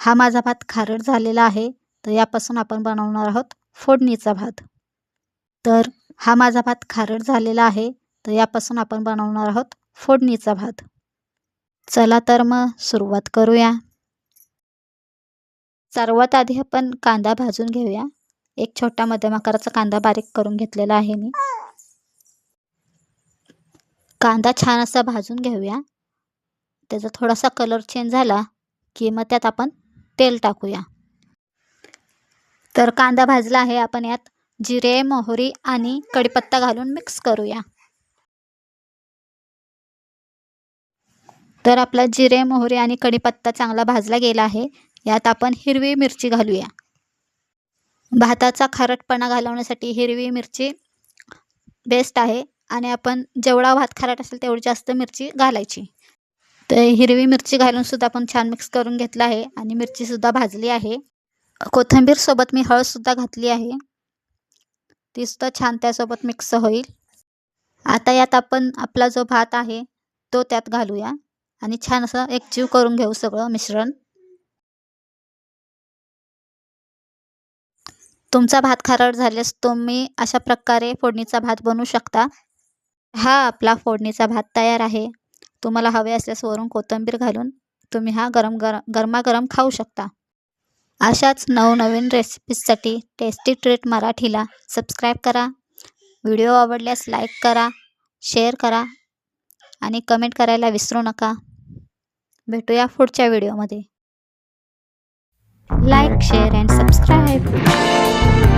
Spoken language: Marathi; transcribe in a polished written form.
हा माझा भात खारट झालेला आहे, तर यापासून आपण बनवणार आहोत फोडणीचा भात. तर हा माझा भात खारट झालेला आहे, तर यापासून आपण बनवणार आहोत फोडणीचा भात. चला तर मग सुरुवात करूया. सर्वात आधी आपण कांदा भाजून घेऊया. एक छोटा मध्यम आकाराचा कांदा बारीक करून घेतलेला आहे मी. कांदा छान असा भाजून घेऊया. त्याचा थोडासा कलर चेंज झाला की मग त्यात आपण तेल टाकूया. तर कांदा भाजला आहे, आपण यात जिरे, मोहरी आणि कढीपत्ता घालून मिक्स करूया. तर आपला जिरे, मोहरी आणि कढीपत्ता चांगला भाजला गेला आहे. यात आपण हिरवी मिरची घालूया. भाताचा खारटपणा घालवण्यासाठी हिरवी मिरची बेस्ट आहे आणि आपण जेवढा भात खारट असेल तेवढी जास्त मिरची घालायची. तर हिरवी मिरची घालून सुद्धा आपण छान मिक्स करून घेतलं आहे आणि मिरची सुद्धा भाजली आहे. कोथिंबीर सोबत मी हळद सुद्धा घातली आहे, ती सुद्धा छान त्यासोबत मिक्स होईल. आता यात आपण आपला जो भात आहे तो त्यात घालूया आणि छान असं एकजीव करून घेऊ सगळं मिश्रण. तुमचा भात खारट झाल्यास तुम्ही अशा प्रकारे फोडणीचा भात बनवू शकता. हा आपला फोडणीचा भात तयार आहे. तुम्हाला हवे असल्यास वरून कोथिंबीर घालून तुम्ही हा गरमागरम खाऊ शकता. अशाच नवनवीन रेसिपीजसाठी टेस्टी ट्रीट मराठीला सबस्क्राईब करा. व्हिडिओ आवडल्यास लाईक करा, शेअर करा आणि कमेंट करायला विसरू नका. भेटूया पुढच्या व्हिडिओमध्ये. Like, share and subscribe.